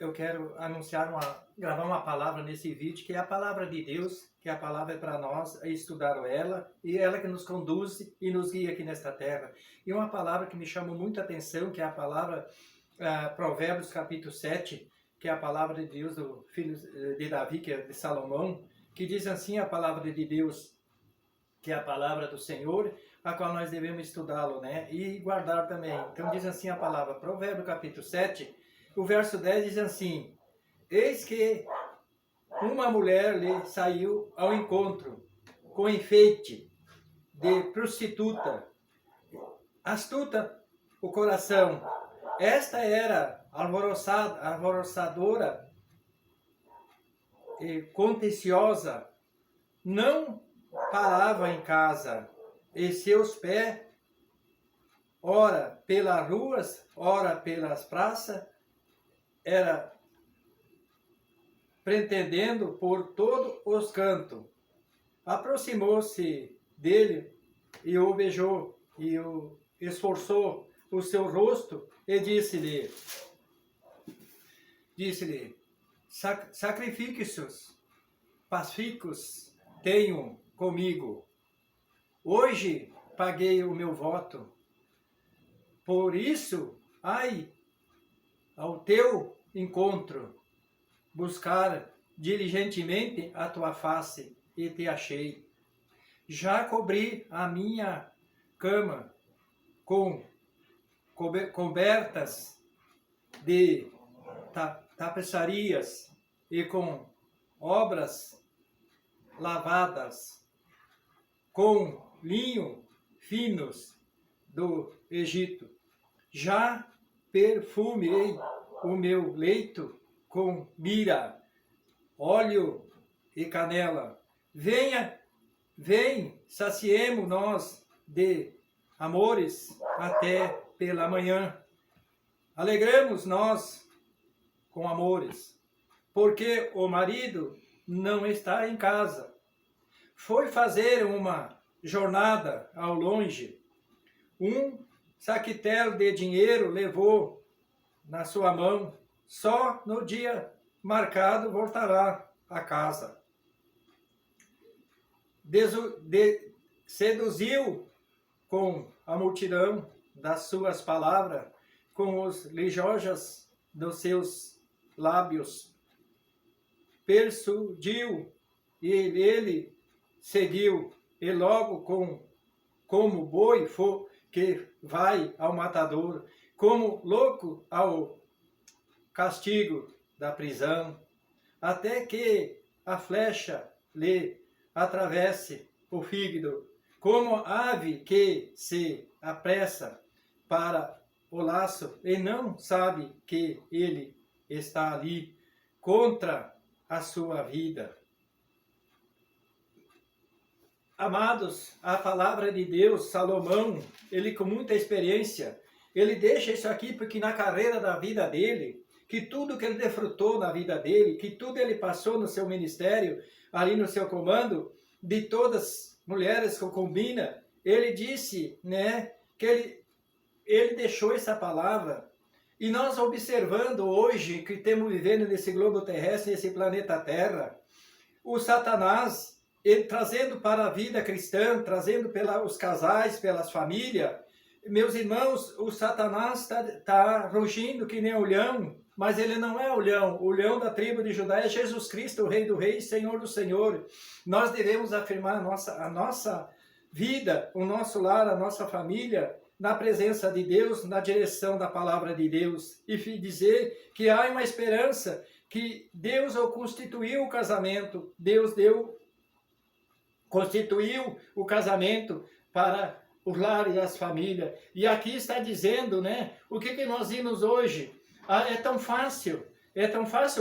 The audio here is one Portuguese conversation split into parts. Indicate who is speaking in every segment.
Speaker 1: eu quero gravar uma palavra nesse vídeo, que é a palavra de Deus, que a palavra é para nós, é estudar ela, e ela que nos conduz e nos guia aqui nesta terra. E uma palavra que me chamou muita atenção, que é a palavra Provérbios capítulo 7, que é a palavra de Deus do filho de Davi, que é de Salomão, que diz assim a palavra de Deus, que é a palavra do Senhor, a qual nós devemos estudá-lo, né? E guardar também. Então diz assim a palavra, Provérbios capítulo 7, o verso 10 diz assim: eis que uma mulher lhe saiu ao encontro, com enfeite de prostituta, astuta o coração. Esta era alvoroçadora e contenciosa, não parava em casa, e seus pés, ora pelas ruas, ora pelas praças, era pretendendo por todos os cantos. Aproximou-se dele e o beijou, e o esforçou o seu rosto, e disse-lhe, sacrifícios pacíficos tenho comigo. Hoje paguei o meu voto. Por isso, ai, ao teu encontro, buscar diligentemente a tua face, e te achei. Já cobri a minha cama com cobertas de tapeçarias e com obras lavadas, com linho finos do Egito. Já perfumei o meu leito com mira, óleo e canela. Vem, saciemo nós de amores até pela manhã. Alegremos nós com amores, porque o marido não está em casa. Foi fazer uma jornada ao longe. Um saquitel de dinheiro levou na sua mão. Só no dia marcado voltará a casa. Seduziu com a multidão das suas palavras, com os lijojas dos seus lábios. Persuadiu, e ele seguiu, e logo como boi que vai ao matador, como louco ao castigo da prisão, até que a flecha lhe atravesse o fígado, como ave que se apressa para o laço e não sabe que ele está ali contra a sua vida. Amados, a palavra de Deus, Salomão, ele com muita experiência, ele deixa isso aqui porque na carreira da vida dele, que tudo que ele desfrutou na vida dele, que tudo ele passou no seu ministério, ali no seu comando, de todas as mulheres concubinas, ele disse, né, que ele deixou essa palavra. E nós observando hoje, que estamos vivendo nesse globo terrestre, nesse planeta Terra, o Satanás, ele trazendo para a vida cristã, trazendo pelos casais, pelas famílias, meus irmãos, o Satanás está rugindo que nem o leão, mas ele não é o leão da tribo de Judá é Jesus Cristo, o Rei do Rei, Senhor do Senhor. Nós devemos afirmar a nossa vida, o nosso lar, a nossa família, na presença de Deus, na direção da palavra de Deus, e dizer que há uma esperança, que Deus constituiu o casamento, constituiu o casamento para o lar e as famílias. E aqui está dizendo, né, o que nós vimos hoje. É tão fácil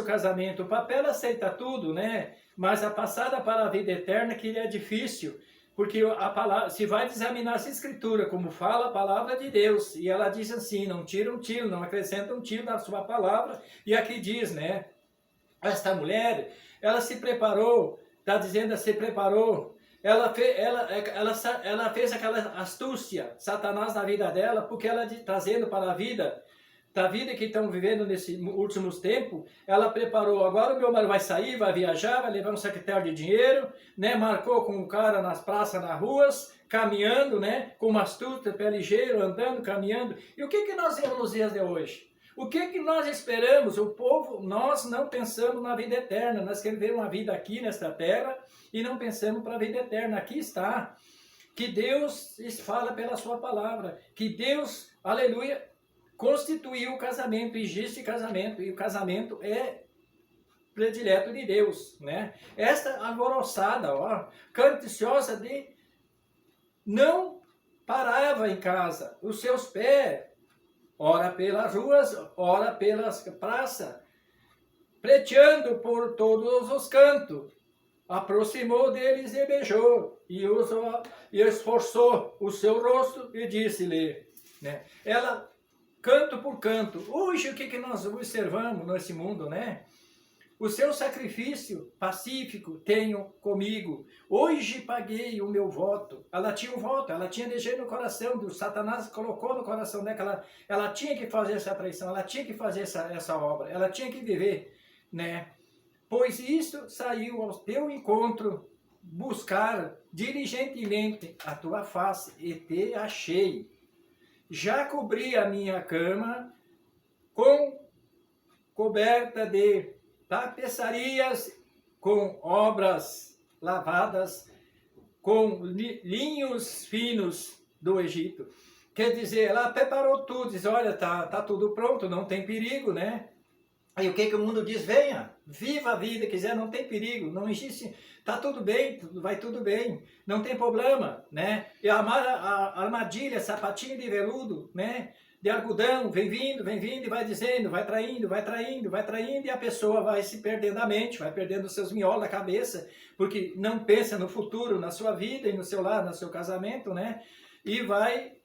Speaker 1: o casamento, o papel aceita tudo, né? Mas a passada para a vida eterna que é difícil, porque a palavra, se vai examinar essa escritura, como fala a palavra de Deus, e ela diz assim, não tira um tiro, não acrescenta um tiro na sua palavra, e aqui diz, né, esta mulher, ela se preparou, está dizendo, se preparou, ela fez aquela astúcia, Satanás na vida dela, porque ela trazendo para a vida da vida que estão vivendo nesses últimos tempos, ela preparou, agora o meu marido vai sair, vai viajar, vai levar um secretário de dinheiro, né, marcou com um cara nas praças, nas ruas, caminhando, né, com uma astuta, pé ligeiro, andando, caminhando. E o que nós vemos nos dias de hoje? O que nós esperamos? O povo, nós não pensamos na vida eterna, nós queremos ver uma vida aqui nesta terra e não pensamos para a vida eterna. Aqui está, que Deus fala pela sua palavra, que Deus, aleluia, constituiu o casamento, existe casamento, e o casamento é predileto de Deus, né? Esta alvoroçada, ó, canticiosa de não parava em casa, os seus pés, ora pelas ruas, ora pelas praças, preteando por todos os cantos, aproximou deles e beijou, e esforçou o seu rosto e disse-lhe, né? Ela canto por canto. Hoje o que nós observamos nesse mundo, né? O seu sacrifício pacífico tenho comigo. Hoje paguei o meu voto. Ela tinha um voto, ela tinha desejo no coração, do Satanás colocou no coração dela, ela tinha que fazer essa traição, ela tinha que fazer essa obra, ela tinha que viver, né? Pois isso saiu ao teu encontro, buscar diligentemente a tua face e te achei. Já cobri a minha cama com coberta de tapeçarias, com obras lavadas, com linhos finos do Egito. Quer dizer, ela preparou tudo, diz, olha, tá tudo pronto, não tem perigo, né? Aí o que o mundo diz? Venha, viva a vida, quiser, não tem perigo, não existe, tá tudo bem, vai tudo bem, não tem problema, né? E a armadilha, sapatinho de veludo, né? De algodão, vem vindo e vai dizendo, vai traindo, e a pessoa vai se perdendo a mente, vai perdendo os seus miolos na cabeça, porque não pensa no futuro, na sua vida e no seu lar, no seu casamento, né? E vai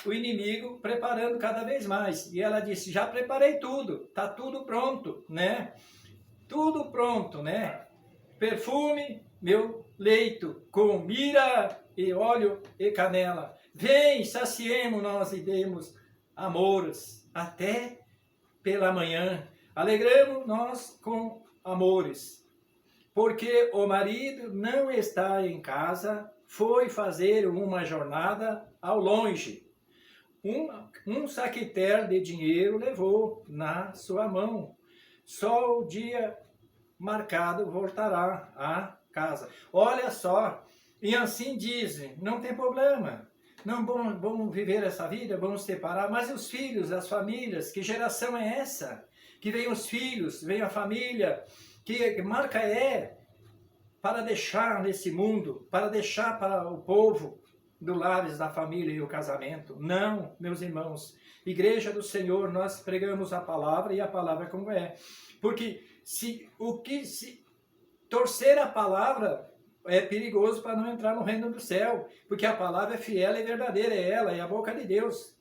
Speaker 1: o inimigo preparando cada vez mais. E ela disse, já preparei tudo, tá tudo pronto, né? Tudo pronto, né? Perfume, meu leito, com mira e óleo e canela. Vem, saciemos nós e demos amores até pela manhã. Alegremos nós com amores. Porque o marido não está em casa, foi fazer uma jornada ao longe. Um saquetel de dinheiro levou na sua mão. Só o dia marcado voltará à casa. Olha só, e assim dizem, não tem problema, não vamos viver essa vida, vamos separar, mas os filhos, as famílias, que geração é essa? Que vem os filhos, vem a família, que marca é para deixar nesse mundo, para deixar para o povo do lares da família e o casamento? Não, meus irmãos, Igreja do Senhor, nós pregamos a palavra e a palavra como é, porque se torcer a palavra é perigoso para não entrar no reino do céu, porque a palavra é fiel e verdadeira, é ela, é a boca de Deus.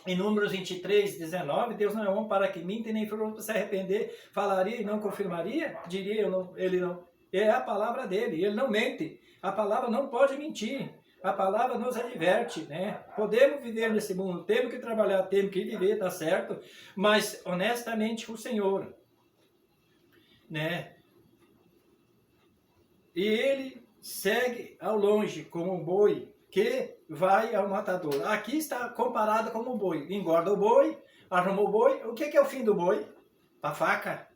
Speaker 1: Em Números 23, 19, Deus não é homem para que minta, nem filho para se arrepender, falaria e não confirmaria, diria ele não. É a palavra dele, ele não mente, a palavra não pode mentir, a palavra nos adverte, né? Podemos viver nesse mundo, temos que trabalhar, temos que viver, tá certo? Mas honestamente com o Senhor, né? E ele segue ao longe como um boi que vai ao matador. Aqui está comparado como um boi. Engorda o boi, arruma o boi. O que é o fim do boi? A faca.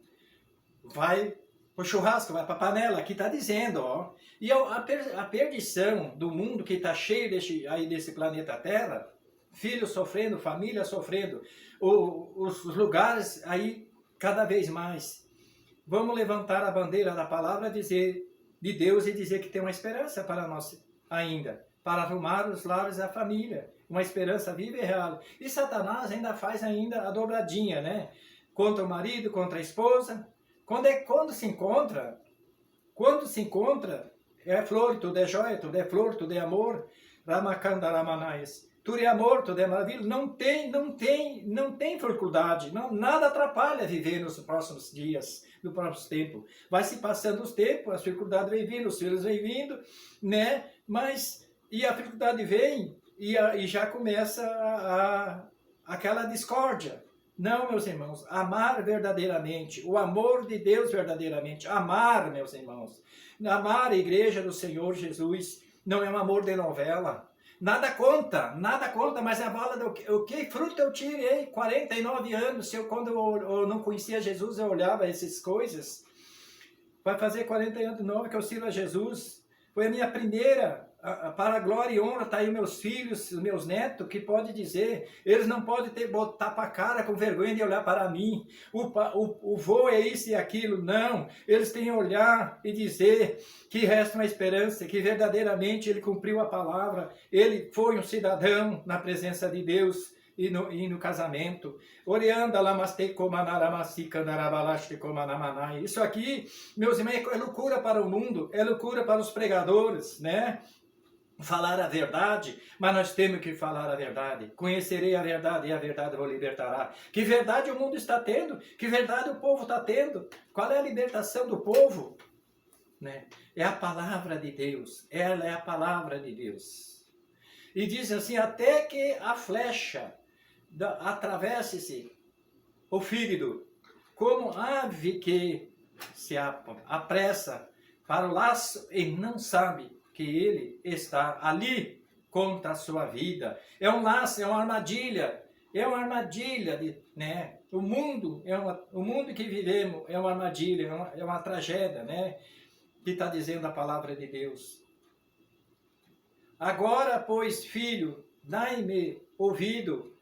Speaker 1: Vai para o churrasco, vai para a panela. Aqui está dizendo, ó. E a perdição do mundo que está cheio desse planeta Terra, filhos sofrendo, família sofrendo, os lugares aí cada vez mais. Vamos levantar a bandeira da palavra, dizer de Deus e dizer que tem uma esperança para nós ainda, para arrumar os lares da família, uma esperança viva e real. E Satanás ainda faz ainda a dobradinha, né? Contra o marido, contra a esposa. Quando se encontra, é flor, tudo é joia, tudo é flor, tudo é amor. Ramakanda Ramanais. Tudo é amor, tudo é maravilha. Não tem dificuldade, nada atrapalha viver nos próximos dias, no próximo tempo. Vai se passando os tempos, a dificuldade vem vindo, os filhos vêm vindo, né? Mas, e a dificuldade vem, e já começa aquela discórdia, Não, meus irmãos, amar verdadeiramente, o amor de Deus verdadeiramente, amar, meus irmãos, amar a igreja do Senhor Jesus, não é um amor de novela. Nada conta, mas a bola o que fruto eu tirei? 49 anos, quando eu não conhecia Jesus, eu olhava essas coisas. Vai fazer 49 que eu sirvo a Jesus. Foi a minha primeira, para a glória e honra, tá aí meus filhos, os meus netos, que pode dizer, eles não podem botar para a cara com vergonha de olhar para mim, o vô é isso e aquilo, não, eles têm que olhar e dizer que resta uma esperança, que verdadeiramente ele cumpriu a palavra, ele foi um cidadão na presença de Deus, e no casamento. Isso aqui, meus irmãos, é loucura para o mundo, é loucura para os pregadores, né? Falar a verdade, mas nós temos que falar a verdade. Conhecerei a verdade e a verdade vos libertará. Que verdade o mundo está tendo? Que verdade o povo está tendo? Qual é a libertação do povo? Né? É a palavra de Deus. Ela é a palavra de Deus. E diz assim, até que a flecha atravesse-se o fígado, como ave que se apressa para o laço e não sabe que ele está ali contra a sua vida. É um laço, é uma armadilha, né? O mundo que vivemos é uma armadilha, é uma tragédia, né? Que está dizendo a palavra de Deus. Agora, pois, filho, dai-me ouvido,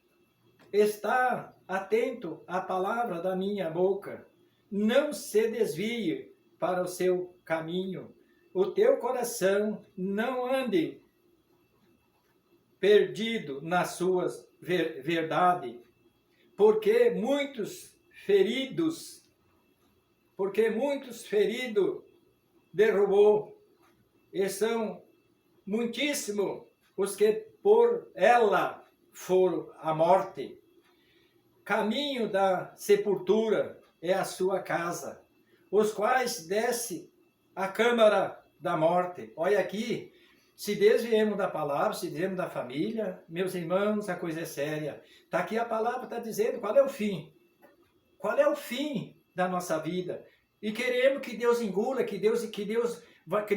Speaker 1: está atento à palavra da minha boca, não se desvie para o seu caminho, o teu coração não ande perdido nas suas verdade, porque muitos feridos derrubou, e são muitíssimos os que por ela foram à morte. Caminho da sepultura é a sua casa, os quais desce a câmara da morte. Olha aqui, se desviemos da palavra, se desviemos da família, meus irmãos, a coisa é séria. Está aqui a palavra, está dizendo qual é o fim. Qual é o fim da nossa vida? E queremos que Deus engula, que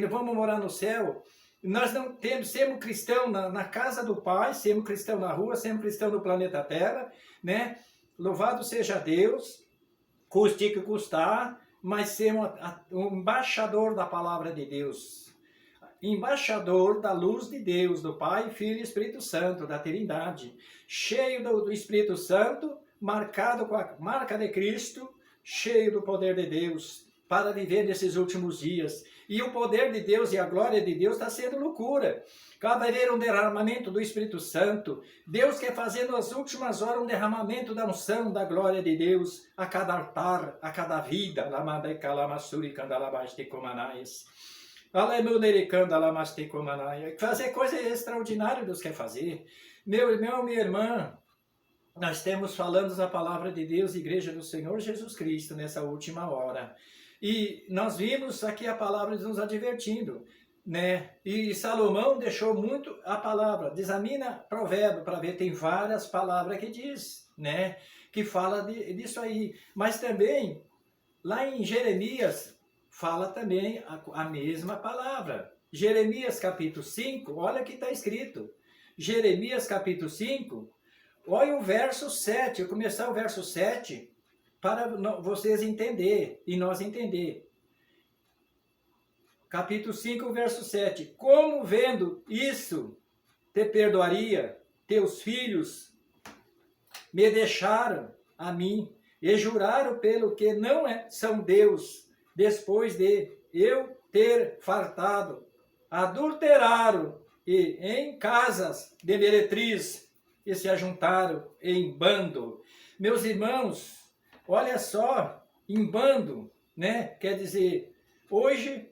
Speaker 1: vamos morar no céu. Nós não temos, sermos cristãos na casa do Pai, sermos cristãos na rua, sermos cristãos no planeta Terra, né? Louvado seja Deus, custe o que custar, mas ser um embaixador da palavra de Deus, embaixador da luz de Deus, do Pai, Filho e Espírito Santo, da Trindade, cheio do Espírito Santo, marcado com a marca de Cristo, cheio do poder de Deus, para viver nesses últimos dias. E o poder de Deus e a glória de Deus está sendo loucura. Vai haver um derramamento do Espírito Santo. Deus quer fazer nas últimas horas um derramamento da unção, da glória de Deus, a cada altar, a cada vida. Fazer coisa extraordinária Deus quer fazer. Meu irmão, minha irmã, nós estamos falando a palavra de Deus, Igreja do Senhor Jesus Cristo, nessa última hora. E nós vimos aqui a palavra nos advertindo, né? E Salomão deixou muito a palavra. Examina provérbio para ver, tem várias palavras que diz, né? Que fala disso aí. Mas também, lá em Jeremias, fala também a mesma palavra. Jeremias capítulo 5, olha o que está escrito. Jeremias capítulo 5, olha o verso 7, eu começar o verso 7, para vocês entenderem e nós entender. Capítulo 5, verso 7. Como vendo isso, te perdoaria, teus filhos me deixaram a mim, e juraram pelo que não são Deus, depois de eu ter fartado, adulteraram e em casas de meretriz, e se ajuntaram em bando. Meus irmãos, olha só, em bando, né? Quer dizer, hoje,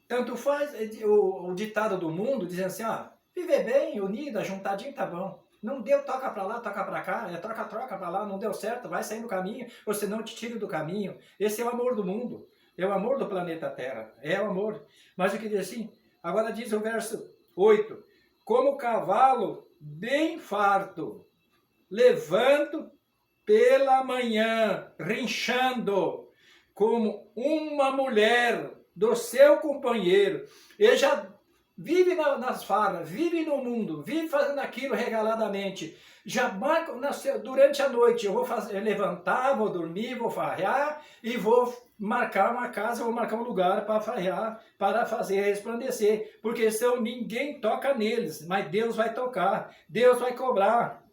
Speaker 1: tanto faz o ditado do mundo, dizendo assim, viver bem, unido, ajuntadinho, tá bom. Não deu, toca para lá, toca para cá, troca para lá, não deu certo, vai sair do caminho, ou senão te tira do caminho. Esse é o amor do mundo, é o amor do planeta Terra, é o amor. Mas o que diz assim? Agora diz o verso 8, como cavalo bem farto, levanto pela manhã, rinchando, como uma mulher do seu companheiro. Ele já vive nas farras, vive no mundo, vive fazendo aquilo regaladamente. Já marca durante a noite, eu vou levantar, vou dormir, vou farrear e vou marcar uma casa, vou marcar um lugar para farrear, para fazer resplandecer. Porque senão ninguém toca neles, mas Deus vai tocar, Deus vai cobrar,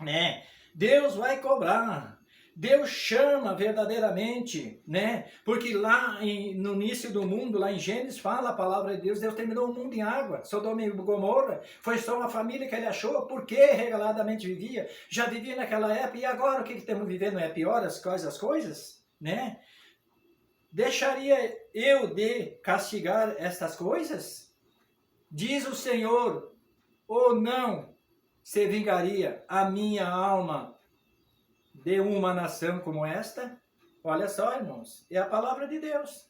Speaker 1: né? Deus vai cobrar. Deus chama verdadeiramente, né? Porque lá no início do mundo, lá em Gênesis, fala a palavra de Deus, Deus terminou o mundo em água. Sodoma e Gomorra, foi só uma família que ele achou, porque regaladamente vivia, já vivia naquela época, e agora o que estamos vivendo é pior as coisas, né? Deixaria eu de castigar estas coisas? Diz o Senhor, ou não se vingaria a minha alma de uma nação como esta? Olha só, irmãos, é a palavra de Deus,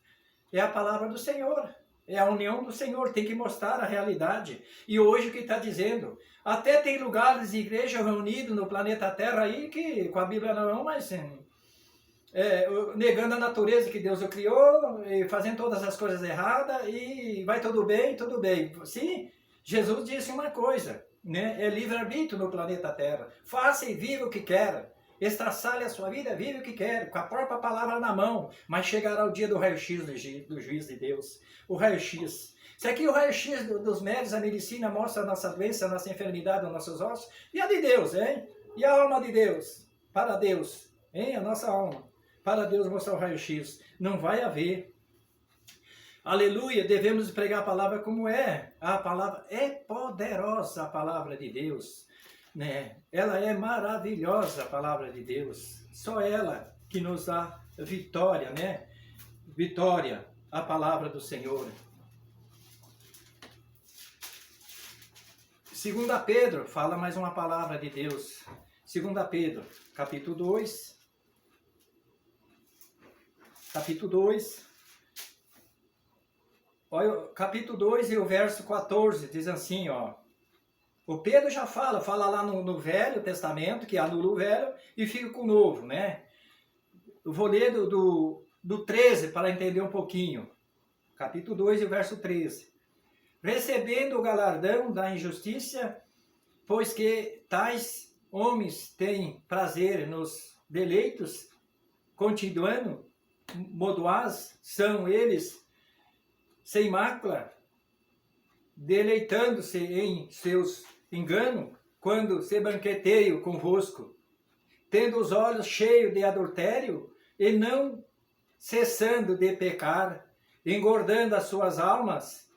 Speaker 1: é a palavra do Senhor, é a união do Senhor, tem que mostrar a realidade. E hoje o que está dizendo? Até tem lugares de igreja reunidos no planeta Terra aí que com a Bíblia não, mas negando a natureza que Deus o criou, e fazendo todas as coisas erradas, e vai tudo bem, tudo bem. Sim, Jesus disse uma coisa, né? É livre-arbítrio no planeta Terra. Faça e viva o que quer. Estraçalhe a sua vida, vive o que quer, com a própria palavra na mão, mas chegará o dia do raio-x do juiz de Deus. O raio-x. Se aqui o raio-x dos médicos, a medicina mostra a nossa doença, a nossa enfermidade, os nossos ossos, e a de Deus, hein? E a alma de Deus? Para Deus, hein? A nossa alma. Para Deus mostrar o raio-x. Não vai haver. Aleluia, devemos pregar a palavra como é. A palavra é poderosa, a palavra de Deus, né? Ela é maravilhosa, a palavra de Deus. Só ela que nos dá vitória, né? Vitória, a palavra do Senhor. 2 Pedro, fala mais uma palavra de Deus. 2 Pedro, capítulo 2. Capítulo 2. Olha, capítulo 2 e o verso 14, diz assim, ó. O Pedro já fala lá no Velho Testamento, que anula o Velho e fica com o Novo, né? Eu vou ler do 13 para entender um pouquinho. Capítulo 2 e o verso 13. Recebendo o galardão da injustiça, pois que tais homens têm prazer nos deleitos, continuando, modoaz, são eles sem mácula, deleitando-se em seus enganos, quando se banqueteiam convosco, tendo os olhos cheios de adultério, e não cessando de pecar, engordando as suas almas,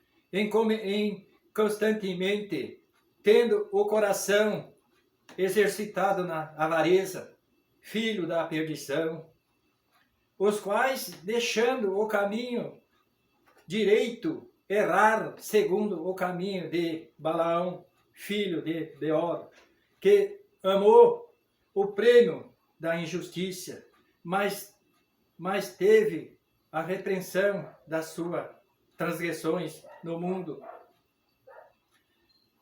Speaker 1: constantemente, tendo o coração exercitado na avareza, filho da perdição, os quais, deixando o caminho direito, erraram segundo o caminho de Balaão, filho de Beor, que amou o prêmio da injustiça, mas teve a repreensão das suas transgressões no mundo,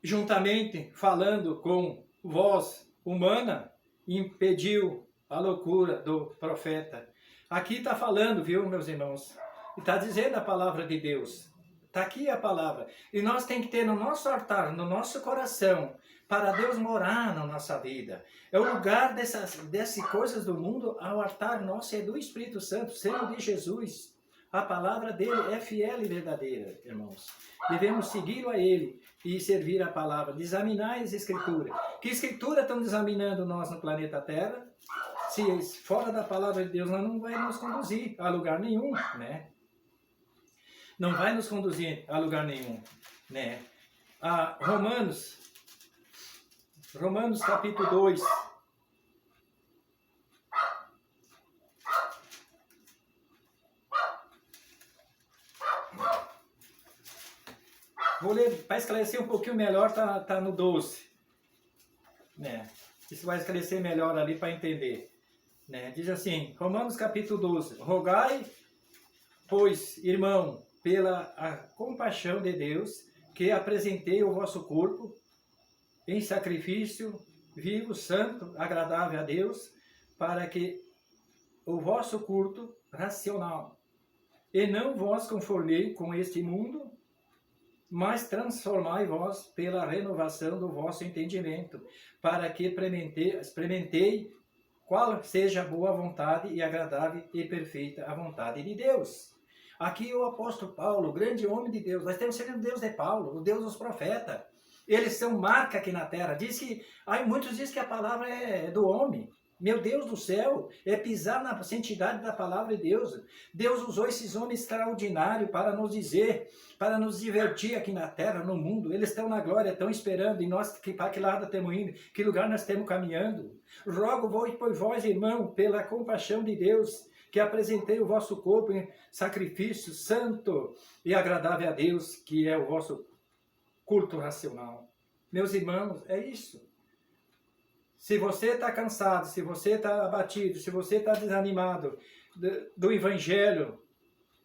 Speaker 1: juntamente falando com voz humana, impediu a loucura do profeta. Aqui está falando, viu, meus irmãos? Está dizendo a palavra de Deus. Está aqui a palavra. E nós temos que ter no nosso altar, no nosso coração, para Deus morar na nossa vida. É o lugar dessas coisas do mundo, ao altar nosso é do Espírito Santo, sendo de Jesus. A palavra dele é fiel e verdadeira, irmãos. Devemos segui-lo a ele e servir a palavra. Examinar as escrituras. Que escritura estão examinando nós no planeta Terra? Se fora da palavra de Deus, não vai nos conduzir a lugar nenhum, né? Não vai nos conduzir a lugar nenhum, né? Romanos capítulo 2. Vou ler para esclarecer um pouquinho melhor, tá no 12, né? Isso vai esclarecer melhor ali para entender, né? Diz assim, Romanos capítulo 12, rogai, pois, irmão, pela a compaixão de Deus, que apresentei o vosso corpo em sacrifício vivo, santo, agradável a Deus, para que o vosso culto racional, e não vos conformei com este mundo, mas transformai-vos pela renovação do vosso entendimento, para que experimentei qual seja a boa vontade e agradável e perfeita a vontade de Deus. Aqui o apóstolo Paulo, o grande homem de Deus, nós temos sempre o Deus de Paulo, o Deus dos profetas. Eles são marca aqui na terra. Muitos dizem que a palavra é do homem. Meu Deus do céu, é pisar na santidade da palavra de Deus. Deus usou esses homens extraordinários para nos dizer, para nos divertir aqui na terra, no mundo. Eles estão na glória, estão esperando. E nós, para que lado estamos indo? Que lugar nós estamos caminhando? Rogo por vós, irmão, pela compaixão de Deus, que apresentei o vosso corpo em sacrifício santo e agradável a Deus, que é o vosso culto racional. Meus irmãos, é isso. Se você está cansado, se você está abatido, se você está desanimado do Evangelho,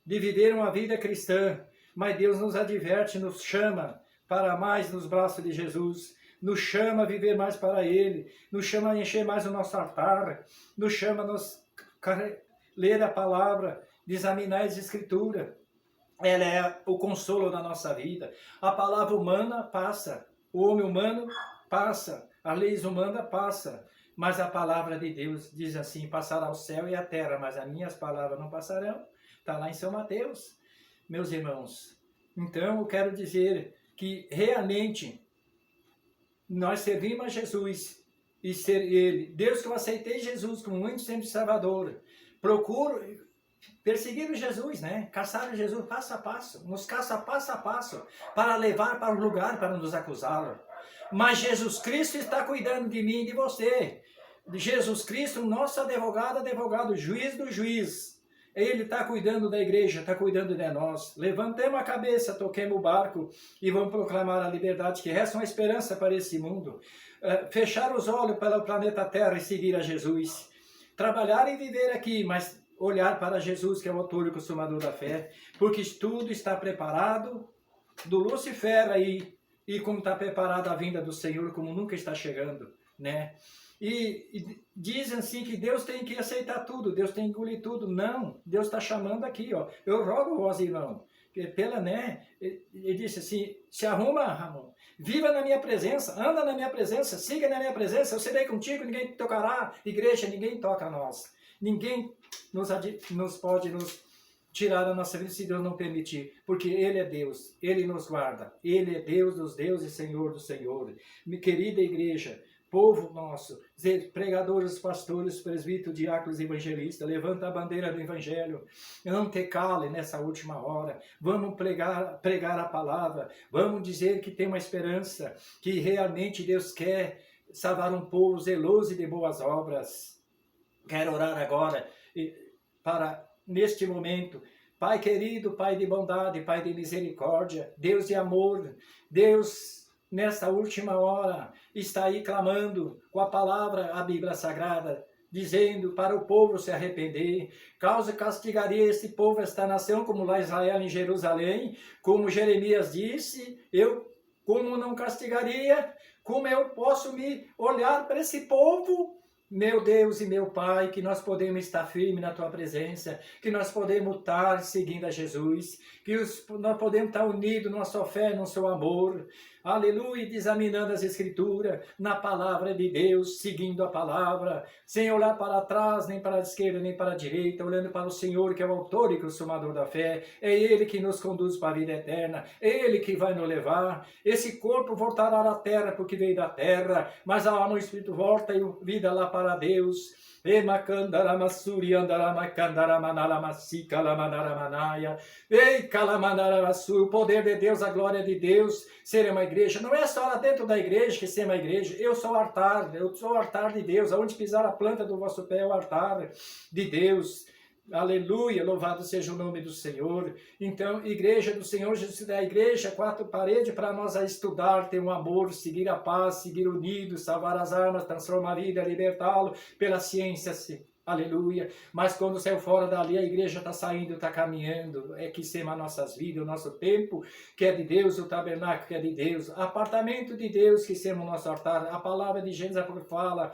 Speaker 1: de viver uma vida cristã, mas Deus nos adverte, nos chama para mais nos braços de Jesus, nos chama a viver mais para Ele, nos chama a encher mais o nosso altar, nos chama a ler a palavra, de examinar as Escrituras. Ela é o consolo da nossa vida. A palavra humana passa, o homem humano passa, a lei humana passa, mas a palavra de Deus diz assim: passará o céu e a terra, mas as minhas palavras não passarão. Está lá em São Mateus, meus irmãos. Então eu quero dizer que realmente nós servimos a Jesus e ser Ele. Deus, que eu aceitei Jesus como único sempre Salvador, procuro perseguir Jesus, né? Caçar Jesus passo a passo, nos caça passo a passo, para levar para o lugar para nos acusá-lo. Mas Jesus Cristo está cuidando de mim e de você. Jesus Cristo, nosso advogado, juiz do juiz. Ele está cuidando da igreja, está cuidando de nós. Levantemos a cabeça, toquemos o barco e vamos proclamar a liberdade, que resta uma esperança para esse mundo. Fechar os olhos pelo planeta Terra e seguir a Jesus. Trabalhar e viver aqui, mas olhar para Jesus, que é o autor e consumador da fé, porque tudo está preparado do Lucifer aí, e como está preparada a vinda do Senhor, como nunca está chegando, né? E dizem assim que Deus tem que aceitar tudo, Deus tem que engolir tudo. Não, Deus está chamando aqui, ó. Eu rogo vós, irmão, ele disse assim: se arruma, Ramon, viva na minha presença, anda na minha presença, siga na minha presença, eu serei contigo, ninguém te tocará. Igreja, ninguém toca a nós. Ninguém pode nos tirar a nossa vida se Deus não permitir, porque Ele é Deus, Ele nos guarda, Ele é Deus dos deuses, Senhor do Senhor. Minha querida igreja, povo nosso, pregadores, pastores, presbíteros, diáconos, evangelistas, levanta a bandeira do Evangelho, não te cale nessa última hora, vamos pregar a palavra, vamos dizer que tem uma esperança, que realmente Deus quer salvar um povo zeloso e de boas obras. Quero orar agora neste momento. Pai querido, Pai de bondade, Pai de misericórdia, Deus de amor, Deus, nesta última hora, está aí clamando com a palavra, a Bíblia Sagrada, dizendo para o povo se arrepender. Causa castigaria esse povo, esta nação, como lá Israel em Jerusalém, como Jeremias disse, como não castigaria, como eu posso me olhar para esse povo? Meu Deus e meu Pai, que nós podemos estar firmes na Tua presença, que nós podemos estar seguindo a Jesus, que nós podemos estar unidos na Sua fé, no Seu amor, aleluia, examinando as Escrituras, na Palavra de Deus, seguindo a Palavra, sem olhar para trás, nem para a esquerda, nem para a direita, olhando para o Senhor, que é o autor e consumador da fé. É Ele que nos conduz para a vida eterna, é Ele que vai nos levar. Esse corpo voltará à terra, porque veio da terra, mas a alma e o Espírito volta e a vida lá para Deus. Ei, Calamanaramassur, o poder de Deus, a glória de Deus, ser uma igreja. Não é só lá dentro da igreja que ser uma igreja. Eu sou o altar de Deus. Aonde pisar a planta do vosso pé é o altar de Deus. Aleluia, louvado seja o nome do Senhor. Então, igreja do Senhor Jesus, a igreja, quatro paredes para nós a estudar, ter um amor, seguir a paz, seguir unidos, salvar as almas, transformar a vida, libertá-lo pela ciência aleluia. Mas quando saiu fora dali, a igreja está saindo, está caminhando, é que sema nossas vidas, o nosso tempo, que é de Deus, o tabernáculo que é de Deus, apartamento de Deus, que sema o nosso altar, a palavra de Gênesis fala,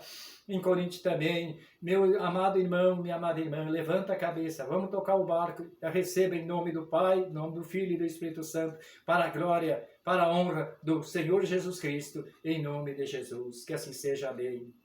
Speaker 1: em Coríntios também, meu amado irmão, minha amada irmã, levanta a cabeça, vamos tocar o barco, receba em nome do Pai, em nome do Filho e do Espírito Santo, para a glória, para a honra do Senhor Jesus Cristo, em nome de Jesus, que assim seja, amém.